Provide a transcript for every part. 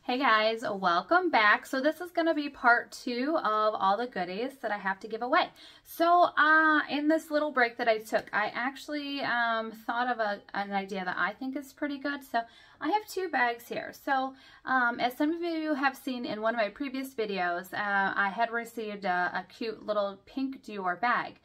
Hey guys, welcome back. So this is going to be part 2 of all the goodies that I have to give away. So in this little break that I took, I actually thought of an idea that I think is pretty good. So I have 2 bags here. So as some of you have seen in one of my previous videos, I had received a cute little pink Dior bag.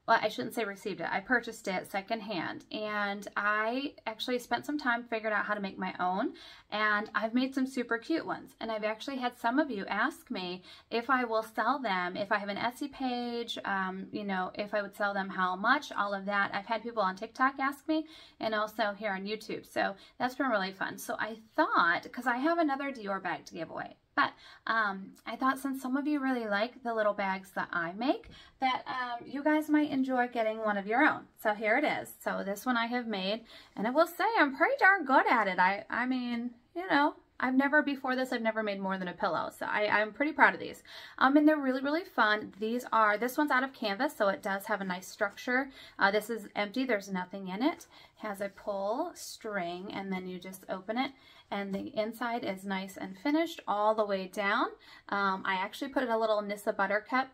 Well, I shouldn't say received it. I purchased it secondhand, and I actually spent some time figuring out how to make my own, and I've made some super cute ones. And I've actually had some of you ask me if I will sell them, if I have an Etsy page, you know, if I would sell them, how much, all of that. I've had people on TikTok ask me, and also here on YouTube. So that's been really fun. So I thought, because I have another Dior bag to give away, but I thought since some of you really like the little bags that I make, that you guys might enjoy getting one of your own. So here it is. So this one I have made, and I will say I'm pretty darn good at it. I mean, you know, I've never made more than a pillow. So I'm pretty proud of these. And they're really, really fun. This one's out of canvas, so it does have a nice structure. This is empty. There's nothing in it. It has a pull string, and then you just open it. And the inside is nice and finished all the way down. I actually put a little Nissa Buttercup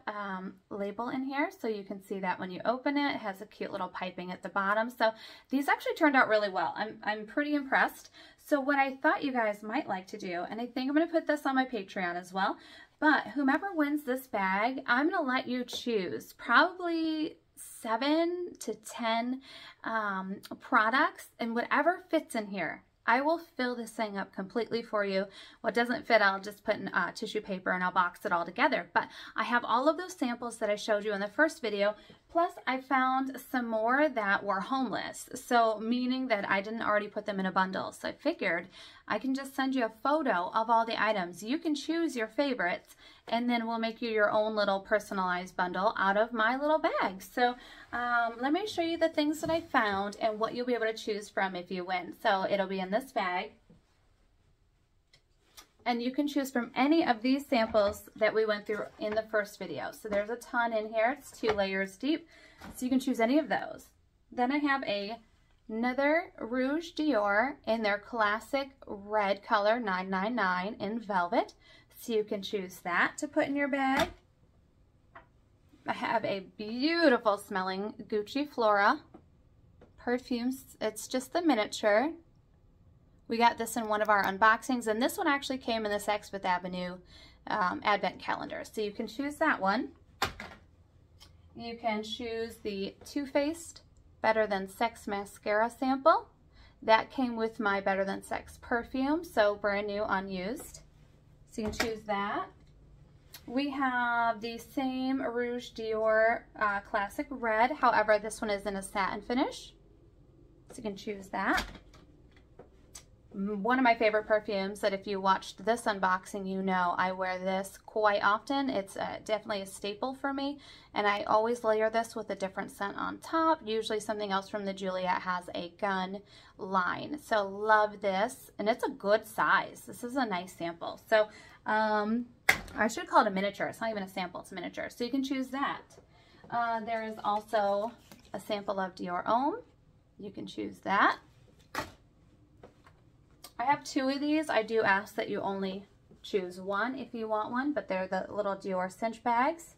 label in here, so you can see that when you open it. It has a cute little piping at the bottom. So these actually turned out really well. I'm pretty impressed. So what I thought you guys might like to do, and I think I'm going to put this on my Patreon as well, but whomever wins this bag, I'm going to let you choose probably 7 to 10 products, and whatever fits in here, I will fill this thing up completely for you. What doesn't fit, I'll just put in tissue paper and I'll box it all together. But I have all of those samples that I showed you in the first video. Plus, I found some more that were homeless. So, meaning that I didn't already put them in a bundle. So I figured I can just send you a photo of all the items. You can choose your favorites, and then we'll make you your own little personalized bundle out of my little bag. So let me show you the things that I found and what you'll be able to choose from if you win. So it'll be in this bag. And you can choose from any of these samples that we went through in the first video. So there's a ton in here. It's 2 layers deep. So you can choose any of those. Then I have another Rouge Dior in their classic red color, 999 in velvet. So you can choose that to put in your bag. I have a beautiful smelling Gucci Flora perfumes. It's just the miniature. We got this in one of our unboxings, and this one actually came in the Saks Fifth Avenue advent calendar. So you can choose that one. You can choose the Too Faced Better Than Sex mascara sample. That came with my Better Than Sex perfume, so brand new, unused. So you can choose that. We have the same Rouge Dior Classic Red. However, this one is in a satin finish. So you can choose that. One of my favorite perfumes that if you watched this unboxing, you know I wear this quite often. It's definitely a staple for me, and I always layer this with a different scent on top. Usually something else from the Juliet has a gun line. So love this, and it's a good size. This is a nice sample. So I should call it a miniature. It's not even a sample, it's a miniature. So you can choose that. There is also a sample of Dior Homme. You can choose that. I have 2 of these. I do ask that you only choose one if you want one, but they're the little Dior cinch bags.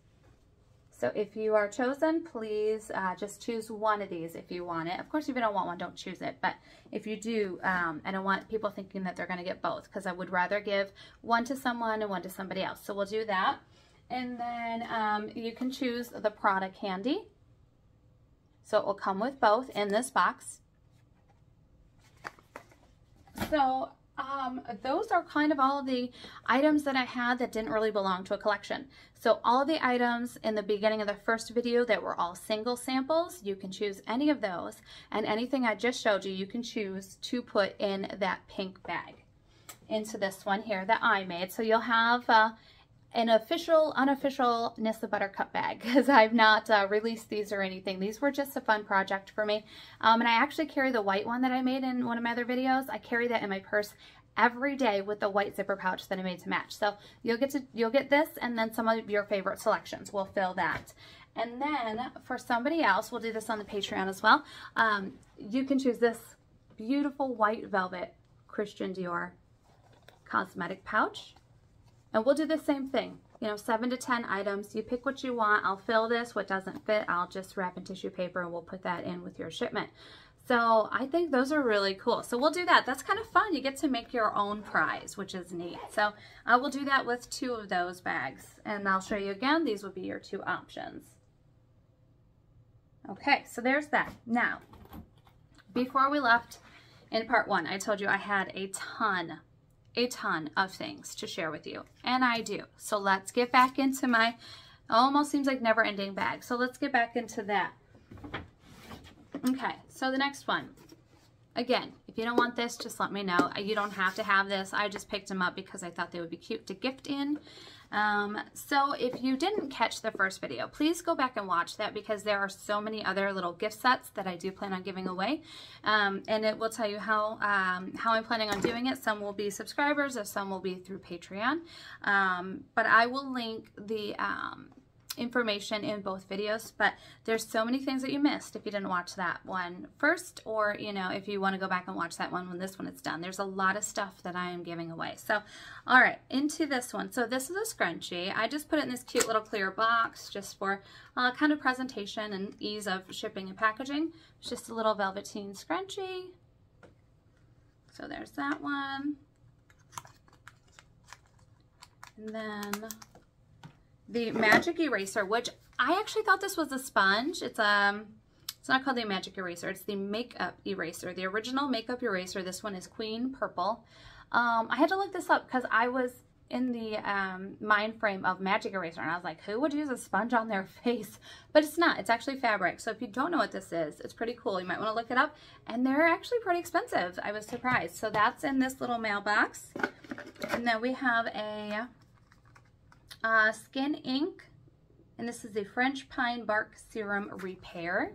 So if you are chosen, please just choose one of these if you want it. Of course, if you don't want one, don't choose it. But if you do, I don't want people thinking that they're going to get both, because I would rather give one to someone and one to somebody else. So we'll do that. And then you can choose the Prada Candy. So it will come with both in this box. So those are kind of all of the items that I had that didn't really belong to a collection. So all of the items in the beginning of the first video that were all single samples, you can choose any of those. And anything I just showed you, you can choose to put in that pink bag into this one here that I made. So you'll have an official, unofficial Nissa Buttercup bag, because I've not released these or anything. These were just a fun project for me. And I actually carry the white one that I made in one of my other videos. I carry that in my purse every day with the white zipper pouch that I made to match. So you'll get this, and then some of your favorite selections will fill that. And then for somebody else, we'll do this on the Patreon as well. You can choose this beautiful white velvet Christian Dior cosmetic pouch. And we'll do the same thing, you know, 7 to 10 items. You pick what you want. I'll fill this. What doesn't fit, I'll just wrap in tissue paper and we'll put that in with your shipment. So I think those are really cool. So we'll do that. That's kind of fun. You get to make your own prize, which is neat. So I will do that with 2 of those bags. And I'll show you again. These would be your 2 options. Okay, so there's that. Now, before we left in part 1, I told you I had a ton of things to share with you, and I do. So let's get back into my almost seems like never-ending bag. So let's get back into that. Okay, so the next one. Again, if you don't want this, just let me know. You don't have to have this. I just picked them up because I thought they would be cute to gift in. So if you didn't catch the first video, please go back and watch that because there are so many other little gift sets that I do plan on giving away. And it will tell you how I'm planning on doing it. Some will be subscribers or some will be through Patreon. But I will link the information in both videos, but there's so many things that you missed if you didn't watch that one first, or you know, if you want to go back and watch that one when this one is done. There's a lot of stuff that I am giving away. So all right, into this one. So this is a scrunchie. I just put it in this cute little clear box just for kind of presentation and ease of shipping and packaging. It's just a little velveteen scrunchie. So there's that one. And then the Magic Eraser, which I actually thought this was a sponge. It's not called the Magic Eraser. It's the Makeup Eraser, the original Makeup Eraser. This one is Queen Purple. I had to look this up because I was in the mind frame of Magic Eraser, and I was like, who would use a sponge on their face? But it's not. It's actually fabric. So if you don't know what this is, it's pretty cool. You might want to look it up. And they're actually pretty expensive. I was surprised. So that's in this little mailbox. And then we have a Skin Ink, and this is the French Pine Bark Serum Repair.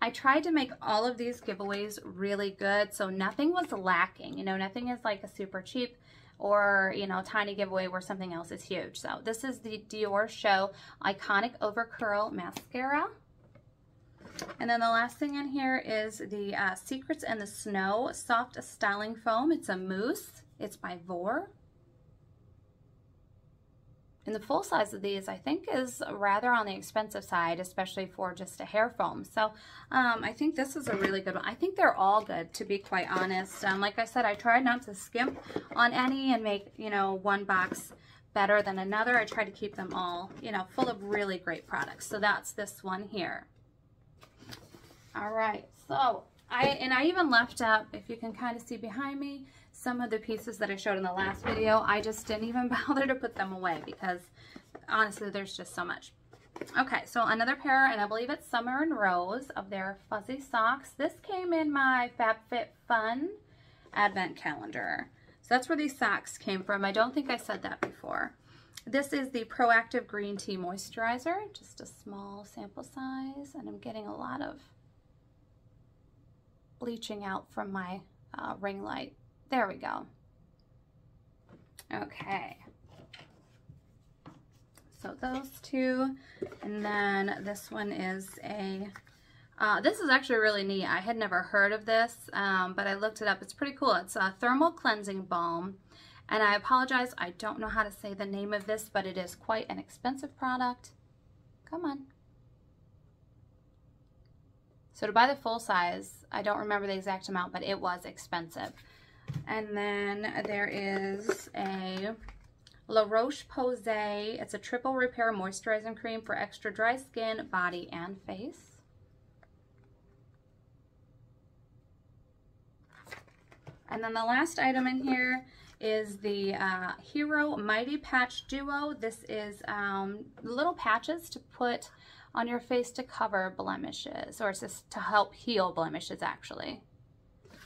I tried to make all of these giveaways really good, so nothing was lacking. You know, nothing is like a super cheap or, you know, tiny giveaway where something else is huge. So this is the Dior Show Iconic Over Curl Mascara. And then the last thing in here is the Secrets and the Snow Soft Styling Foam. It's a mousse. It's by Vor. And the full size of these, I think, is rather on the expensive side, especially for just a hair foam. So I think this is a really good one. I think they're all good, to be quite honest. Like I said, I tried not to skimp on any and make, you know, one box better than another. I try to keep them all, you know, full of really great products. So that's this one here. All right, so I even left out, if you can kind of see behind me, some of the pieces that I showed in the last video. I just didn't even bother to put them away because honestly, there's just so much. Okay, so another pair, and I believe it's Summer and Rose, of their fuzzy socks. This came in my FabFitFun advent calendar. So that's where these socks came from. I don't think I said that before. This is the Proactive Green Tea Moisturizer, just a small sample size, and I'm getting a lot of bleaching out from my ring light. There we go. Okay. So those two, and then this one is a, this is actually really neat. I had never heard of this, but I looked it up. It's pretty cool. It's a thermal cleansing balm, and I apologize, I don't know how to say the name of this, but it is quite an expensive product. Come on. So to buy the full size, I don't remember the exact amount, but it was expensive. And then there is a La Roche-Posay. It's a triple repair moisturizing cream for extra dry skin, body, and face. And then the last item in here is the Hero Mighty Patch Duo. This is little patches to put on your face to cover blemishes, or it's just to help heal blemishes actually.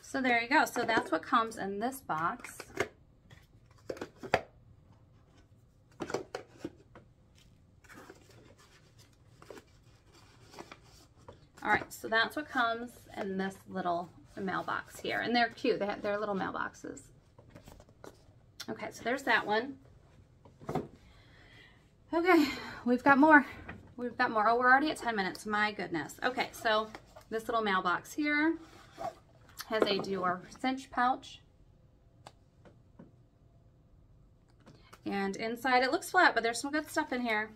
So there you go. So that's what comes in this box. All right, so that's what comes in this little mailbox here. And they're cute. They're little mailboxes. Okay, so there's that one. Okay, we've got more. We've got more. Oh, we're already at 10 minutes. My goodness. Okay, so this little mailbox here. has a Dior cinch pouch. And inside it looks flat, but there's some good stuff in here.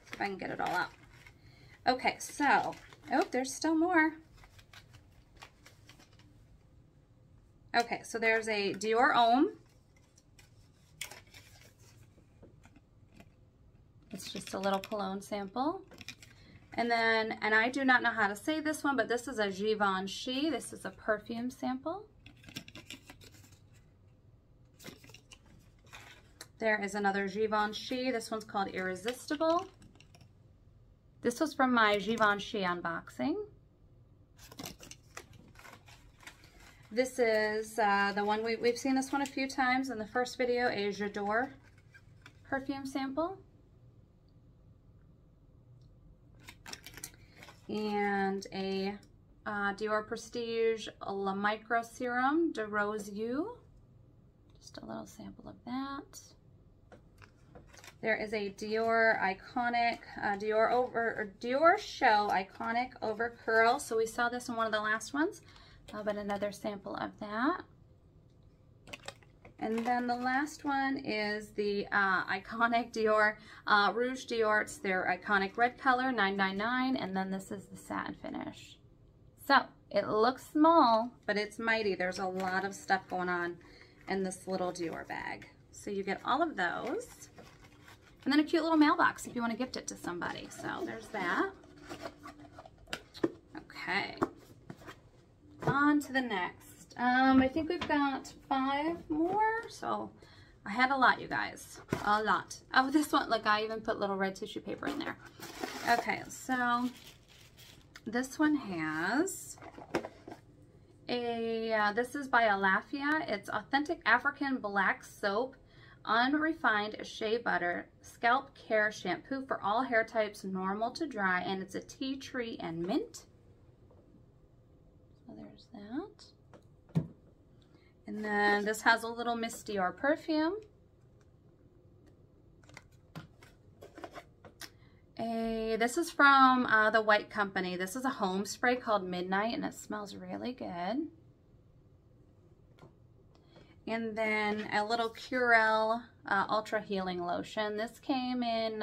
See if I can get it all out. Okay, so, oh, there's still more. Okay, so there's a Dior Homme. It's just a little cologne sample. And then, and I do not know how to say this one, but this is a Givenchy. This is a perfume sample. There is another Givenchy. This one's called Irresistible. This was from my Givenchy unboxing. This is the one we've seen this one a few times in the first video, a J'adore perfume sample. And a Dior Prestige La Micro Serum de Rose You. Just a little sample of that. There is a Dior Iconic, Dior Show Iconic Over Curl. So we saw this in one of the last ones, but another sample of that. And then the last one is the Iconic Dior Rouge Dior. It's their iconic red color, $9.99, and then this is the satin finish. So it looks small, but it's mighty. There's a lot of stuff going on in this little Dior bag. So you get all of those. And then a cute little mailbox if you want to gift it to somebody. So there's that. Okay. On to the next. I think we've got 5 more. So I had a lot, you guys. A lot. Oh, this one, look, I even put little red tissue paper in there. Okay, so this one has a, this is by Alafia. It's Authentic African Black Soap, Unrefined Shea Butter, Scalp Care Shampoo for all hair types, normal to dry, and it's a tea tree and mint. So there's that. And then this has a little Miss Dior perfume. This is from the White Company. This is a home spray called Midnight, and it smells really good. And then a little Curel Ultra Healing Lotion. This came in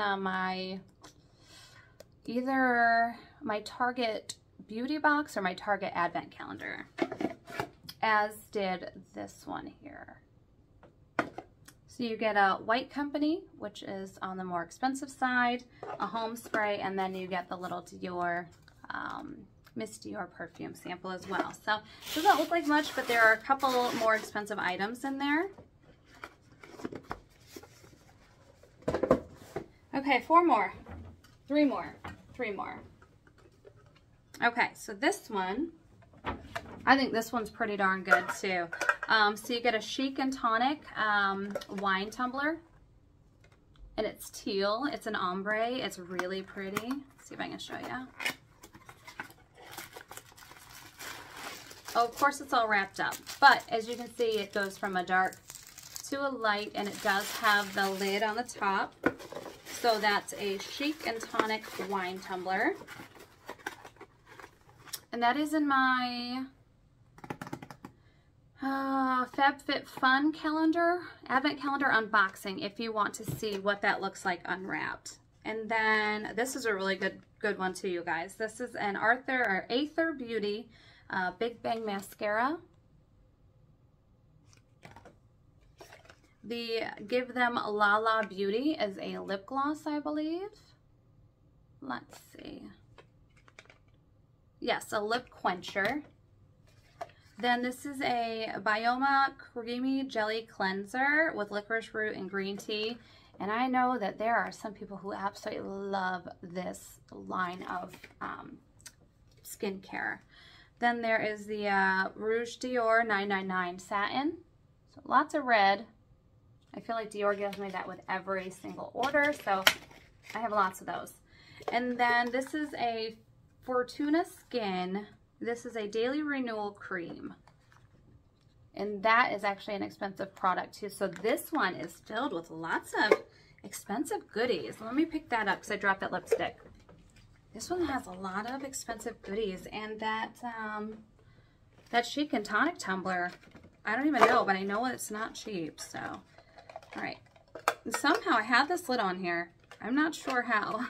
either my Target Beauty Box or my Target Advent Calendar, as did this one here. So you get a White Company, which is on the more expensive side, a home spray, and then you get the little Dior Miss Dior perfume sample as well. So it doesn't look like much, but there are a couple more expensive items in there. Okay, 4 more, 3 more, 3 more. Okay, so this one, I think this one's pretty darn good too. So you get a Chic and Tonic wine tumbler, and it's teal. It's an ombre. It's really pretty. Let's see if I can show you. Oh, of course it's all wrapped up, but as you can see, it goes from a dark to a light, and it does have the lid on the top. So that's a Chic and Tonic wine tumbler. And that is in my FabFitFun calendar, Advent calendar unboxing, if you want to see what that looks like unwrapped. And then this is a really good one too, you guys. This is an Aether Beauty Big Bang Mascara. The Give Them La La Beauty is a lip gloss, I believe. Let's see. Yes, a lip quencher. Then this is a Bioma Creamy Jelly Cleanser with licorice root and green tea. And I know that there are some people who absolutely love this line of skincare. Then there is the Rouge Dior 999 Satin. So lots of red. I feel like Dior gives me that with every single order, so I have lots of those. And then this is a Fortuna Skin. This is a daily renewal cream. And that is actually an expensive product too. So this one is filled with lots of expensive goodies. Let me pick that up because I dropped that lipstick. This one has a lot of expensive goodies, and that Chic and Tonic tumbler, I don't even know, but I know it's not cheap. So, all right. And somehow I have this lid on here. I'm not sure how.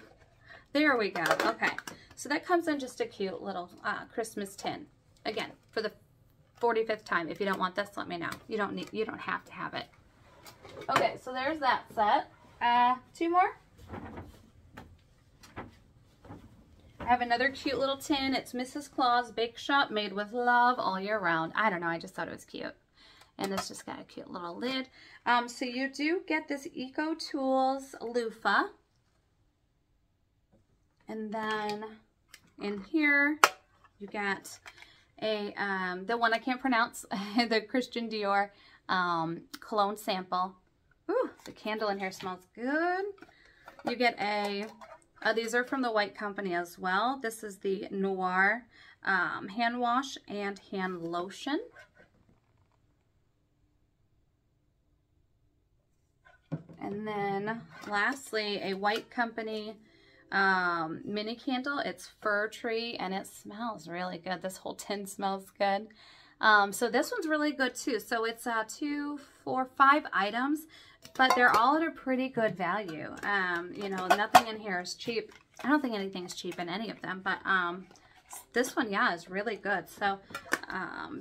There we go. Okay. So that comes in just a cute little Christmas tin. Again, for the 45th time. If you don't want this, let me know. You don't have to have it. Okay, so there's that set. 2 more. I have another cute little tin. It's Mrs. Claus Bake Shop, made with love all year round. I don't know, I just thought it was cute. And it's just got a cute little lid. So you do get this Eco Tools loofah. And then in here, you got a, the one I can't pronounce, the Christian Dior cologne sample. Ooh, the candle in here smells good. You get a, these are from the White Company as well. This is the Noir hand wash and hand lotion. And then lastly, a White Company mini candle. It's Fir Tree, and it smells really good. This whole tin smells good. So this one's really good too. So it's 2, 4, 5 items, but they're all at a pretty good value. You know, nothing in here is cheap. I don't think anything's cheap in any of them, but this one, yeah, is really good. So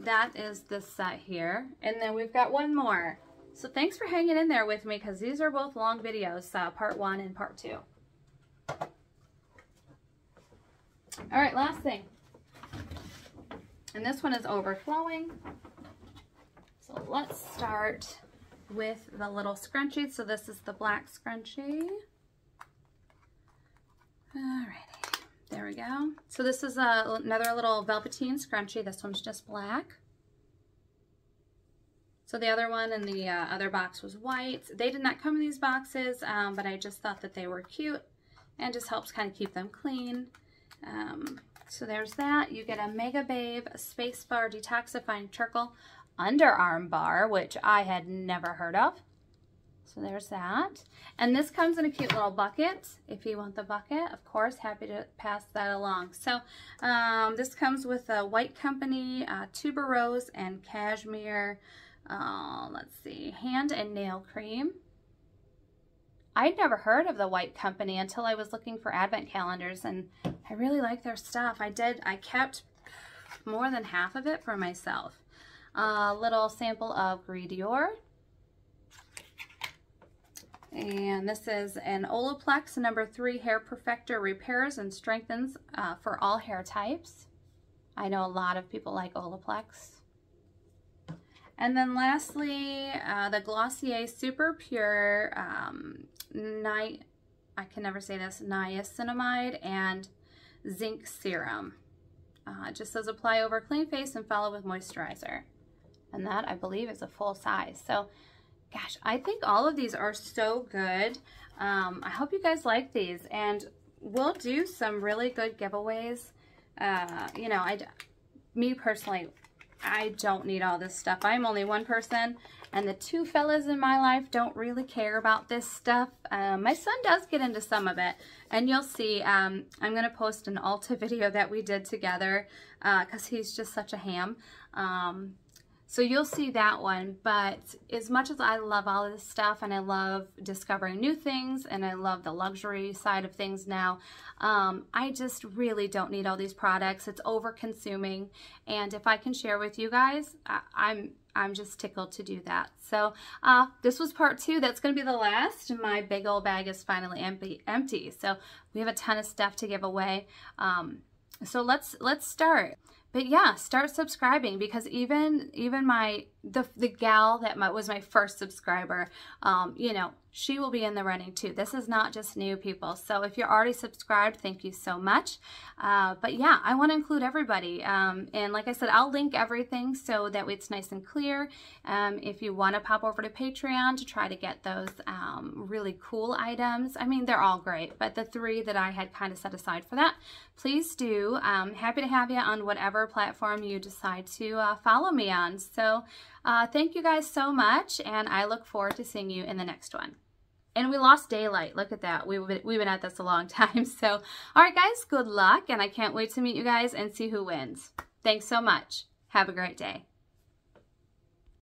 that is this set here. And then we've got one more. So thanks for hanging in there with me, because these are both long videos, part 1 and part 2. All right, last thing. And this one is overflowing. So let's start with the little scrunchie. So this is the black scrunchie. Alrighty, there we go. So this is another little velveteen scrunchie. This one's just black. So the other one in the other box was white. They did not come in these boxes, but I just thought that they were cute and just helps kind of keep them clean. So there's that. You get a Mega Babe Space Bar Detoxifying Charcoal Underarm Bar, which I had never heard of. So there's that. And this comes in a cute little bucket. If you want the bucket, of course, happy to pass that along. So this comes with a White Company tuberose and cashmere, let's see, hand and nail cream. I'd never heard of the White Company until I was looking for advent calendars, and I really like their stuff. I kept more than half of it for myself. A little sample of Gris Dior. And this is an Olaplex number 3 Hair Perfector, repairs and strengthens for all hair types. I know a lot of people like Olaplex. And then lastly, the Glossier Super Pure I can never say this, niacinamide and zinc serum. It just says apply over clean face and follow with moisturizer. And that, I believe, is a full size. So, gosh, I think all of these are so good. I hope you guys like these. And we'll do some really good giveaways. You know, me personally, I don't need all this stuff. I'm only one person, and the 2 fellas in my life don't really care about this stuff. My son does get into some of it, and you'll see. I'm going to post an Ulta video that we did together because he's just such a ham. So you'll see that one, but as much as I love all of this stuff and I love discovering new things and I love the luxury side of things now, I just really don't need all these products. It's over consuming, and if I can share with you guys, I'm just tickled to do that. So this was part 2. That's going to be the last. My big old bag is finally empty. So we have a ton of stuff to give away. So let's start. But yeah, start subscribing, because even the gal that was my first subscriber, you know, she will be in the running too. This is not just new people. So if you're already subscribed, thank you so much. But yeah, I want to include everybody. And like I said, I'll link everything so that it's nice and clear. If you want to pop over to Patreon to try to get those really cool items, I mean, they're all great, but the 3 that I had kind of set aside for that, please do. Happy to have you on whatever platform you decide to follow me on. So thank you guys so much, and I look forward to seeing you in the next one. And we lost daylight. Look at that. We've been at this a long time. So, all right, guys, good luck. And I can't wait to meet you guys and see who wins. Thanks so much. Have a great day.